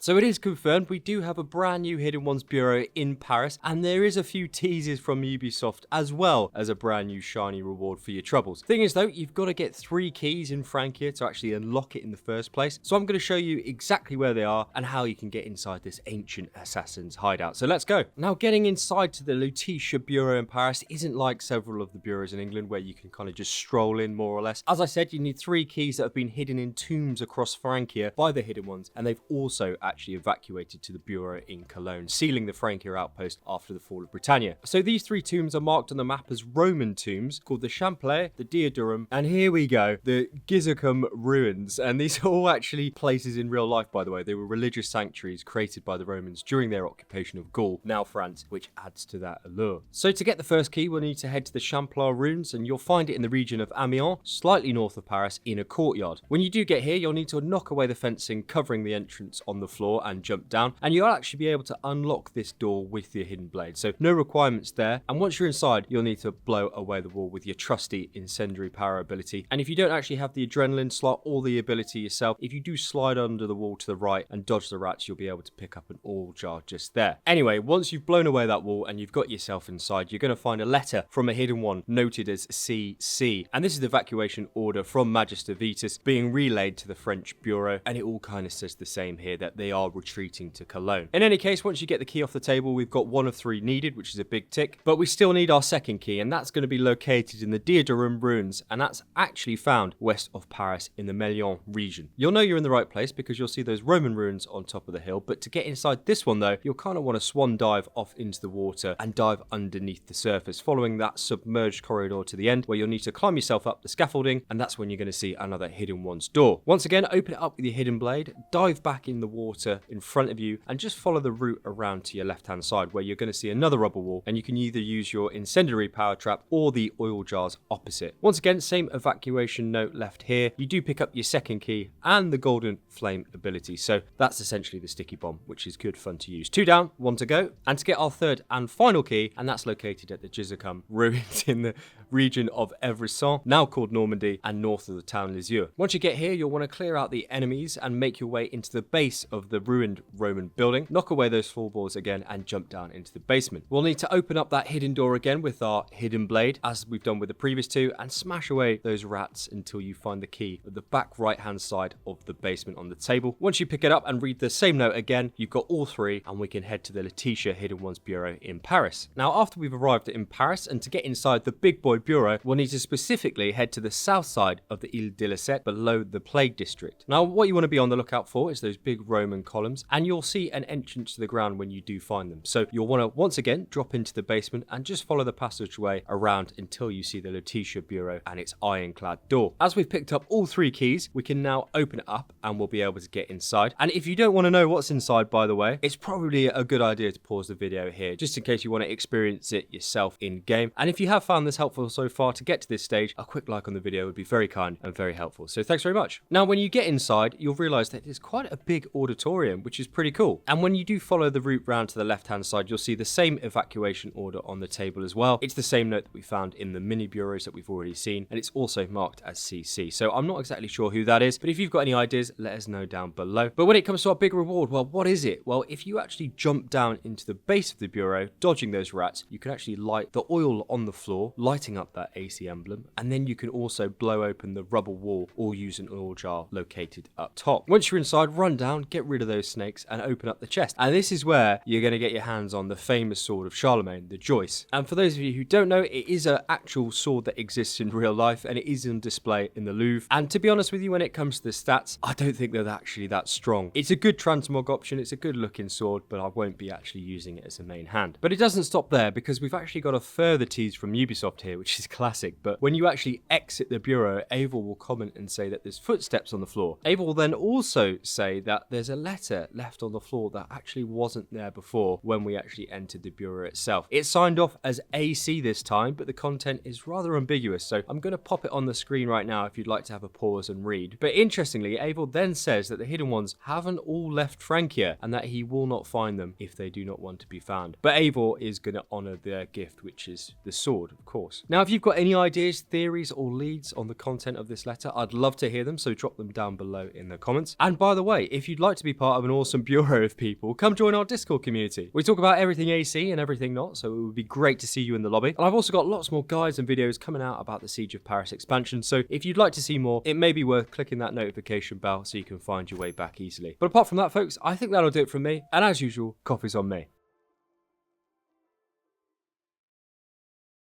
So it is confirmed we do have a brand new Hidden Ones Bureau in Paris, and there is a few teasers from Ubisoft as well as a brand new shiny reward for your troubles. Thing is though, you've got to get 3 keys in Francia to actually unlock it in the first place. So I'm going to show you exactly where they are and how you can get inside this ancient assassin's hideout. So let's go. Now, getting inside to the Lutetia Bureau in Paris isn't like several of the bureaus in England where you can kind of just stroll in more or less. As I said, you need 3 keys that have been hidden in tombs across Francia by the Hidden Ones, and they've also actually evacuated to the bureau in Cologne, sealing the Francia outpost after the fall of Britannia. So these 3 tombs are marked on the map as Roman tombs called the Champlieu, the Diodurum, and here we go, the Gisacum Ruins. And these are all actually places in real life, by the way. They were religious sanctuaries created by the Romans during their occupation of Gaul, now France, which adds to that allure. So to get the first key, we'll need to head to the Champlieu Ruins, and you'll find it in the region of Amiens, slightly north of Paris, in a courtyard. When you do get here, you'll need to knock away the fencing covering the entrance on the floor and jump down, and you'll actually be able to unlock this door with your hidden blade. So no requirements there, and once you're inside, you'll need to blow away the wall with your trusty incendiary power ability. And if you don't actually have the adrenaline slot or the ability yourself, if you do slide under the wall to the right and dodge the rats, you'll be able to pick up an oil jar just there. Anyway, once you've blown away that wall and you've got yourself inside, you're going to find a letter from a hidden one noted as CC, and this is the evacuation order from Magister Vetus being relayed to the French Bureau, and it all kind of says the same here, that they are retreating to Cologne. In any case, once you get the key off the table, we've got 1 of 3 needed, which is a big tick, but we still need our second key, and that's going to be located in the Diodurum Ruins, and that's actually found west of Paris in the Melion region. You'll know you're in the right place because you'll see those Roman ruins on top of the hill, but to get inside this one though, you'll kind of want to swan dive off into the water and dive underneath the surface, following that submerged corridor to the end, where you'll need to climb yourself up the scaffolding, and that's when you're going to see another Hidden Ones door. Once again, open it up with your hidden blade, dive back in the water in front of you, and just follow the route around to your left hand side, where you're going to see another rubble wall, and you can either use your incendiary power trap or the oil jars opposite. Once again, same evacuation note left here. You do pick up your second key and the golden flame ability, so that's essentially the sticky bomb, which is good fun to use. 2 down, 1 to go, and to get our third and final key, and that's located at the Gisacum Ruins in the region of Evresson, now called Normandy, and north of the town Lisieux. Once you get here, you'll want to clear out the enemies and make your way into the base of the ruined Roman building, knock away those floorboards again, and jump down into the basement. We'll need to open up that hidden door again with our hidden blade, as we've done with the previous 2, and smash away those rats until you find the key at the back right hand side of the basement on the table. Once you pick it up and read the same note again, you've got all 3, and we can head to the Lutetia Hidden Ones Bureau in Paris. Now, after we've arrived in Paris, and to get inside the big boy bureau, we'll need to specifically head to the south side of the Ile de la Cette, below the Plague District. Now, what you want to be on the lookout for is those big Roman columns, and you'll see an entrance to the ground when you do find them. So you'll want to once again drop into the basement and just follow the passageway around until you see the Lutetia Bureau and its ironclad door. As we've picked up all 3 keys, we can now open it up and we'll be able to get inside. And if you don't want to know what's inside, by the way, it's probably a good idea to pause the video here, just in case you want to experience it yourself in game. And if you have found this helpful so far to get to this stage, a quick like on the video would be very kind and very helpful. So thanks very much. Now, when you get inside, you'll realize that it's quite a big auditorium, which is pretty cool. And when you do follow the route round to the left hand side, you'll see the same evacuation order on the table as well. It's the same note that we found in the mini bureaus that we've already seen, and it's also marked as CC. So I'm not exactly sure who that is, but if you've got any ideas, let us know down below. But when it comes to our big reward, well, what is it? Well, if you actually jump down into the base of the bureau, dodging those rats, you can actually light the oil on the floor, lighting up that AC emblem, and then you can also blow open the rubble wall or use an oil jar located up top. Once you're inside, run down, get rid of those snakes, and open up the chest. And this is where you're going to get your hands on the famous sword of Charlemagne, the Joyeuse. And for those of you who don't know, it is an actual sword that exists in real life, and it is on display in the Louvre. And to be honest with you, when it comes to the stats, I don't think they're actually that strong. It's a good transmog option, it's a good looking sword, but I won't be actually using it as a main hand. But it doesn't stop there, because we've actually got a further tease from Ubisoft here, which is classic. But when you actually exit the bureau, Eivor will comment and say that there's footsteps on the floor. Eivor will then also say that there's a letter left on the floor that actually wasn't there before when we actually entered the bureau itself. It's signed off as AC this time, but the content is rather ambiguous, so I'm going to pop it on the screen right now if you'd like to have a pause and read. But interestingly, Eivor then says that the Hidden Ones haven't all left Francia, and that he will not find them if they do not want to be found. But Eivor is going to honour their gift, which is the sword, of course. Now, Now, if you've got any ideas, theories, or leads on the content of this letter, I'd love to hear them, so drop them down below in the comments. And by the way, if you'd like to be part of an awesome bureau of people, come join our Discord community. We talk about everything AC and everything not, so it would be great to see you in the lobby. And I've also got lots more guides and videos coming out about the Siege of Paris expansion, so if you'd like to see more, it may be worth clicking that notification bell so you can find your way back easily. But apart from that, folks, I think that'll do it from me, and as usual, coffee's on me.